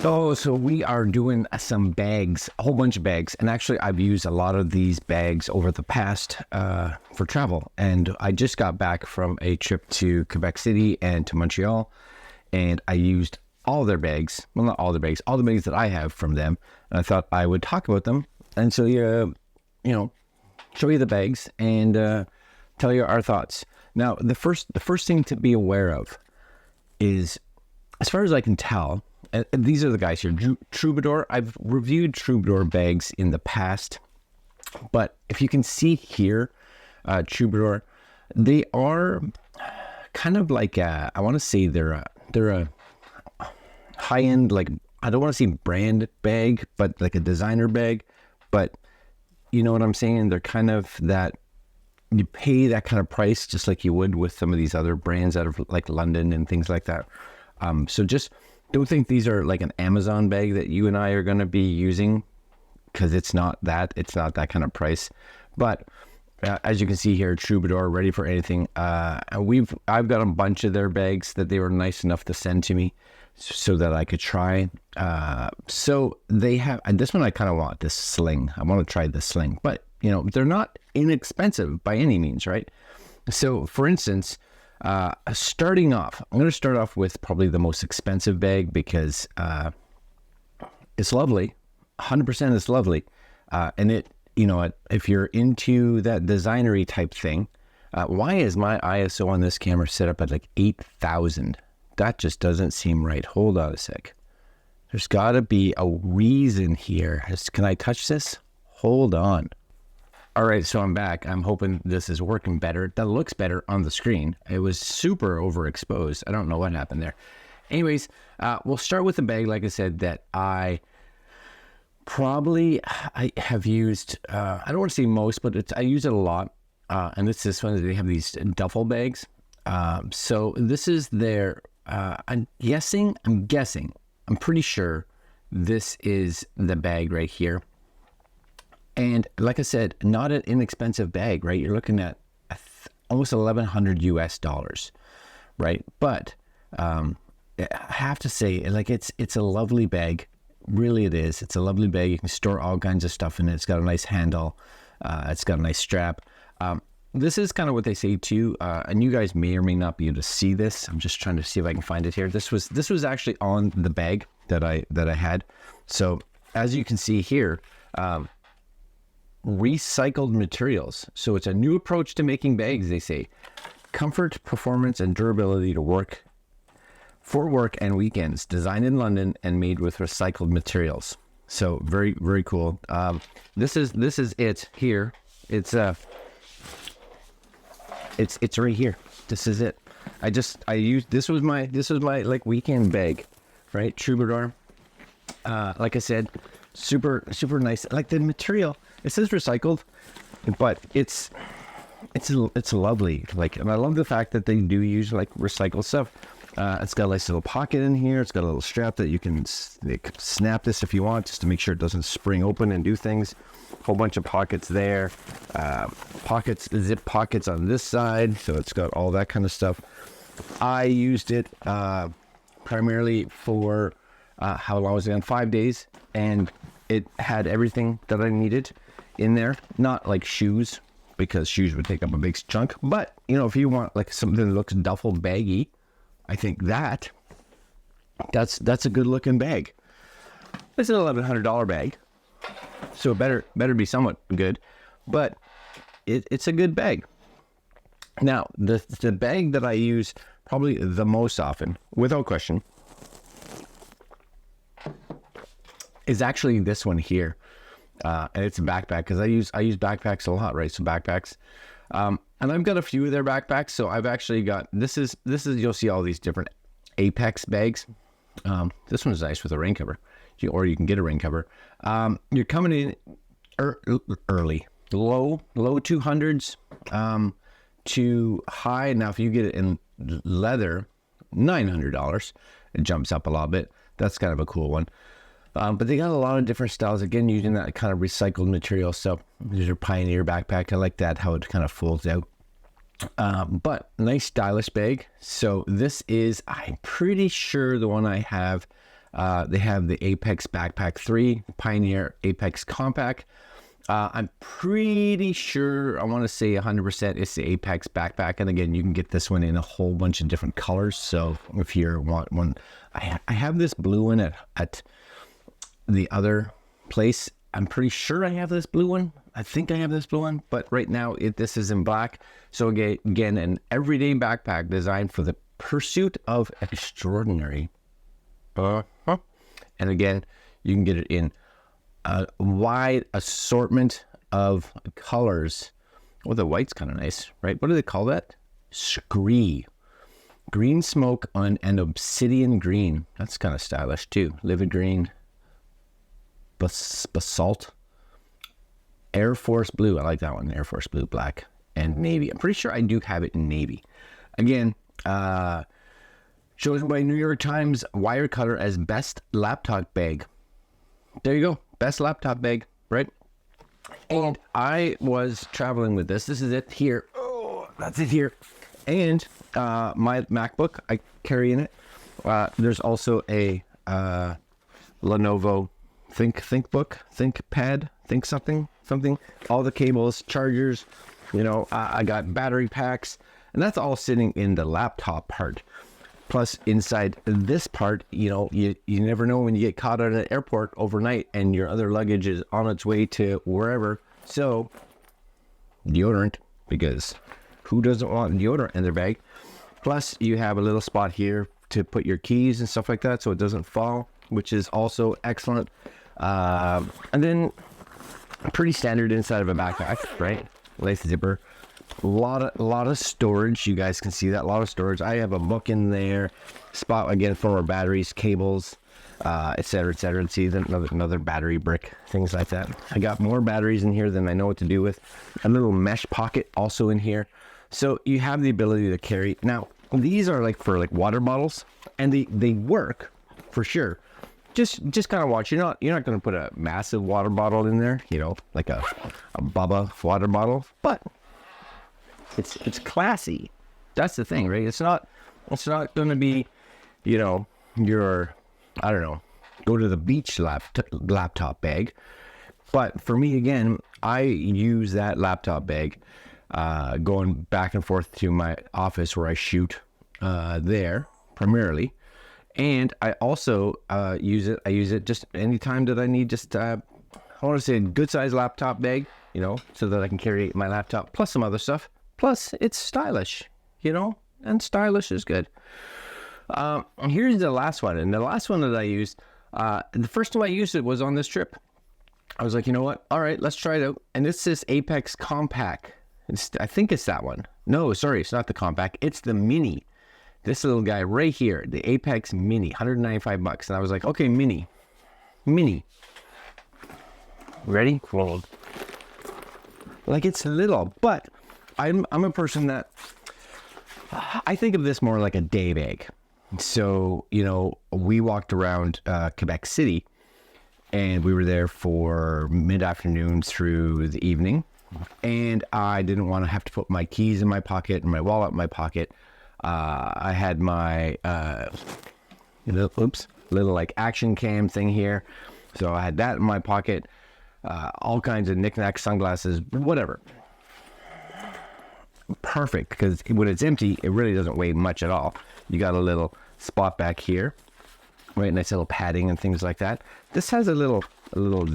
Oh, so we are doing some bags, a whole bunch of bags. And actually, I've used a lot of these bags over the past for travel. And I just got back from a trip to Quebec City and to Montreal. And I used all their bags. Well, not all the bags, all the bags that I have from them. And I thought I would talk about them. And so, show you the bags and tell you our thoughts. Now, the first thing to be aware of is, as far as I can tell, and these are the guys here. Troubador. I've reviewed Troubador bags in the past, but if you can see here, Troubador, they are kind of like I want to say they're a high end, like, I don't want to say brand bag, but like a designer bag. But you know what I'm saying? They're kind of that, you pay that kind of price just like you would with some of these other brands out of like London and things like that. So just don't think these are like an Amazon bag that you and I are going to be using, because it's not that kind of price. But as you can see here, Troubador, ready for anything. I've got a bunch of their bags that they were nice enough to send to me so that I could try. So they have, and this one I kind of want, this sling. I want to try this sling, but they're not inexpensive by any means, right? So for instance, starting off, I'm going to start off with probably the most expensive bag, because it's lovely. 100% it's lovely. And it, if you're into that designery type thing, why is my ISO on this camera set up at like 8,000? That just doesn't seem right. Hold on a sec. There's got to be a reason here. Can I touch this? Hold on. All right, so I'm back. I'm hoping this is working better. That looks better on the screen. It was super overexposed. I don't know what happened there. Anyways, we'll start with the bag, like I said, that I have used. I don't want to say most, but I use it a lot. And it's this one. They have these duffel bags. So this is their. I'm pretty sure this is the bag right here. And like I said, not an inexpensive bag, right? You're looking at almost $1,100 US, right? But I have to say, like, it's a lovely bag. Really, it is. It's a lovely bag. You can store all kinds of stuff in it. It's got a nice handle. It's got a nice strap. This is kind of what they say too, and you guys may or may not be able to see this. I'm just trying to see if I can find it here. This was actually on the bag that I had. So as you can see here. Recycled materials. So it's a new approach to making bags, they say. Comfort, performance, and durability to work for work and weekends. Designed in London and made with recycled materials. So very, very cool. This is it here. It's right here. This is it. I used this was my like weekend bag, right? Troubador. Like I said, super nice. Like the material, it says recycled, but it's lovely. Like, and I love the fact that they do use like recycled stuff. It's got a nice little pocket in here. It's got a little strap that you can snap this if you want, just to make sure it doesn't spring open and do things. Whole bunch of pockets there. Zip pockets on this side, so it's got all that kind of stuff. I used it primarily for how long was it on? 5 days, and it had everything that I needed in there. Not like shoes, because shoes would take up a big chunk, but if you want like something that looks duffel baggy, I think that's a good looking bag. It's an $1,100 bag, so it better be somewhat good, but it's a good bag. Now the bag that I use probably the most often, without question, is actually this one here, and it's a backpack, because I use backpacks a lot, right? So backpacks, and I've got a few of their backpacks. So I've actually got this is you'll see all these different Apex bags. This one's nice with a rain cover, or you can get a rain cover. You're coming in early, low 200s to high. Now if you get it in leather, $900. It jumps up a little bit. That's kind of a cool one. But they got a lot of different styles, again, using that kind of recycled material. So there's your Pioneer backpack. I like that, how it kind of folds out. But nice stylish bag. So this is, I'm pretty sure, the one I have They have the Apex Backpack 3, Pioneer Apex Compact. I'm pretty sure, I want to say 100% it's the Apex Backpack. And again, you can get this one in a whole bunch of different colors. So if you want one, I have this blue one at the other place. I'm pretty sure I have this blue one. I think I have this blue one, but right now this is in black. So again, an everyday backpack designed for the pursuit of extraordinary. And again, you can get it in a wide assortment of colors. Oh, the white's kind of nice, right? What do they call that? Scree. Green smoke on an obsidian green. That's kind of stylish too. Livid green. Basalt. Air Force blue. I like that one. Air Force blue, black, and navy. I'm pretty sure I do have it in navy. Again, chosen by New York Times Wirecutter as best laptop bag. There you go. Best laptop bag, right? And I was traveling with this. This is it here. Oh, that's it here. And my MacBook, I carry in it. There's also a Lenovo ThinkPad, something. All the cables, chargers, I got battery packs, and that's all sitting in the laptop part. Plus, inside this part, you never know when you get caught at an airport overnight and your other luggage is on its way to wherever. So, deodorant, because who doesn't want deodorant in their bag? Plus, you have a little spot here to put your keys and stuff like that so it doesn't fall, which is also excellent. And then, pretty standard inside of a backpack, right? Lace zipper. A lot of storage. You guys can see that. A lot of storage. I have a book in there. Spot again for our batteries, cables, etc., etc. See another battery brick, things like that. I got more batteries in here than I know what to do with. A little mesh pocket also in here. So you have the ability to carry. Now these are like for water bottles, and they work for sure. Just kind of watch. You're not going to put a massive water bottle in there, like a Bubba water bottle, but it's classy. That's the thing, right? It's not going to be, your, I don't know, go to the beach laptop bag. But for me, again, I use that laptop bag going back and forth to my office where I shoot there primarily. And I also use it. I use it just anytime that I need just, I want to say a good sized laptop bag, so that I can carry my laptop plus some other stuff. Plus, it's stylish, and stylish is good. Here's the last one. And the last one that I used, the first time I used it was on this trip. I was like, you know what? All right, let's try it out. And it's this Apex Compact. I think it's that one. No, sorry, it's not the Compact. It's the Mini. This little guy right here, the Apex Mini, $195. And I was like, okay, Mini. Ready? Rolled. Like, it's little, but I'm a person that I think of this more like a day bag. So, we walked around Quebec City, and we were there for mid-afternoon through the evening, and I didn't want to have to put my keys in my pocket and my wallet in my pocket. I had my little like action cam thing here, so I had that in my pocket, all kinds of knickknacks, sunglasses, whatever. Perfect, because when it's empty, it really doesn't weigh much at all. You got a little spot back here, right? Nice little padding and things like that. This has a little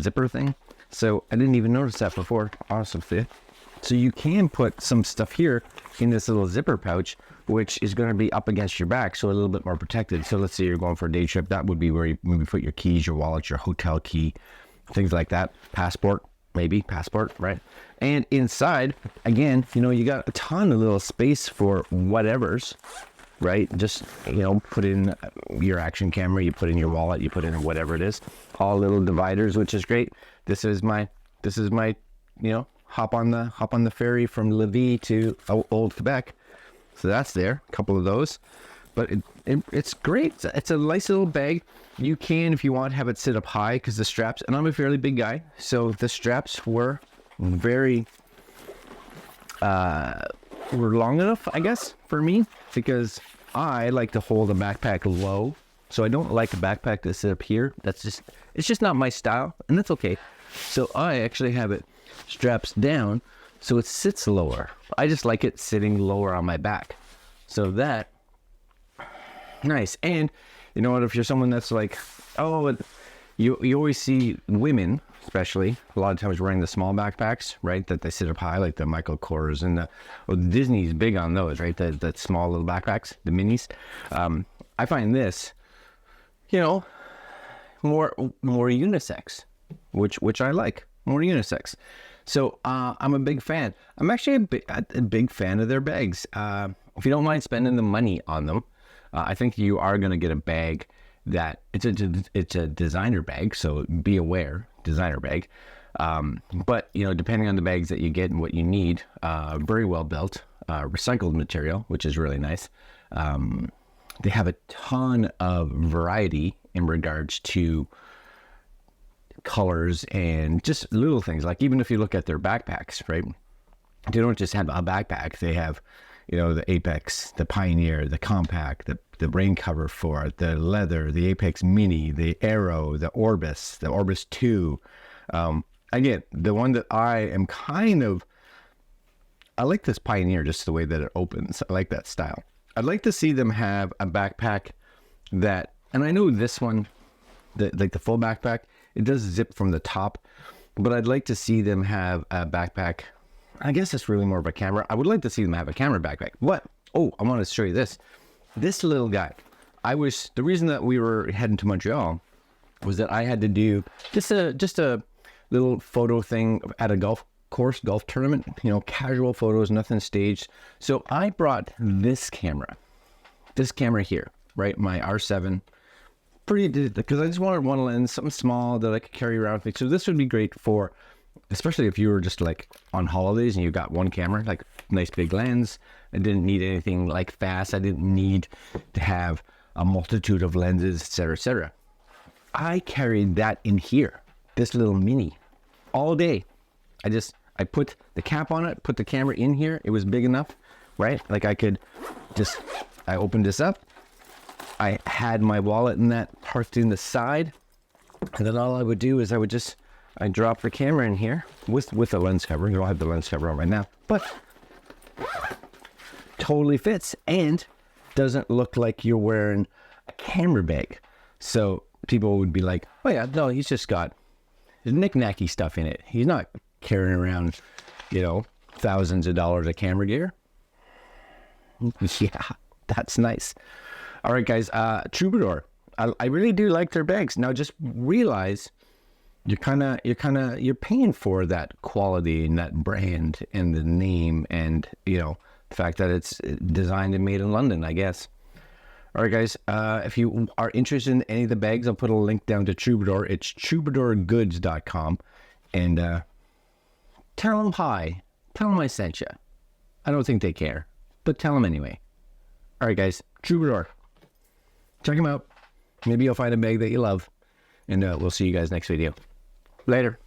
zipper thing, so I didn't even notice that before. Awesome fit. So you can put some stuff here in this little zipper pouch, which is going to be up against your back, so a little bit more protected. So let's say you're going for a day trip, that would be where you maybe put your keys, your wallet, your hotel key, things like that. Passport, right? And inside, again, you got a ton of little space for whatever's, right? Just, put in your action camera, you put in your wallet, you put in whatever it is. All little dividers, which is great. This is my, hop on the ferry from Lévis to Old Quebec. So that's there, a couple of those. But it's great. It's a nice little bag. You can, if you want, have it sit up high because the straps, and I'm a fairly big guy, so the straps were very, were long enough, I guess, for me, because I like to hold a backpack low So I don't like a backpack to sit up here. It's just not my style, and that's okay. So I actually have it straps down so it sits lower. I just like it sitting lower on my back. So that, nice. And you know what, if you're someone that's like, oh, you always see women, especially, a lot of times wearing the small backpacks, right? That they sit up high, like the Michael Kors and Disney's big on those, right? The small little backpacks, the minis. I find this, you know, more unisex, which I like, more unisex. So I'm a big fan. I'm actually a big fan of their bags. If you don't mind spending the money on them, I think you are going to get a bag that it's a designer bag. So be aware, designer bag. But you know, depending on the bags that you get and what you need, very well built, recycled material, which is really nice. They have a ton of variety in regards to colors and just little things. Like even if you look at their backpacks, right? They don't just have a backpack. They have, you know, the Apex, the Pioneer, the Compact, the rain cover for it, the leather, the Apex Mini, the Aero, the Orbis 2. Again, the one that I am I like this Pioneer, just the way that it opens. I like that style. I'd like to see them have a backpack that, and I know this one, like the full backpack, it does zip from the top, but I'd like to see them have a backpack. I guess it's really more of a camera. I would like to see them have a camera backpack. What? Oh, I want to show you this. This little guy. The reason that we were heading to Montreal was that I had to do just a little photo thing at a golf tournament, you know, casual photos, nothing staged. So I brought this camera here, right? My R7, because I just wanted one lens, something small that I could carry around with me. So this would be great for, especially if you were just like on holidays and you got one camera, like nice big lens. I didn't need anything like fast. I didn't need to have a multitude of lenses, etc., etc. I carried that in here, this little mini, all day. I put the cap on it, put the camera in here. It was big enough, right? Like I opened this up. I had my wallet in that parked in the side. And then all I would do is I drop the camera in here with a lens cover. You don't have the lens cover on right now, but totally fits and doesn't look like you're wearing a camera bag. So people would be like, oh yeah, no, he's just got his knick-knacky stuff in it. He's not carrying around, you know, thousands of dollars of camera gear. Yeah, that's nice. All right, guys, Troubador. I really do like their bags. Now just realize you're paying for that quality and that brand and the name and, you know, the fact that it's designed and made in London, I guess. All right, guys, if you are interested in any of the bags, I'll put a link down to Troubador. It's troubadorgoods.com. And tell them hi. Tell them I sent you. I don't think they care, but tell them anyway. All right, guys, Troubador. Check them out. Maybe you'll find a bag that you love. And we'll see you guys next video. Later.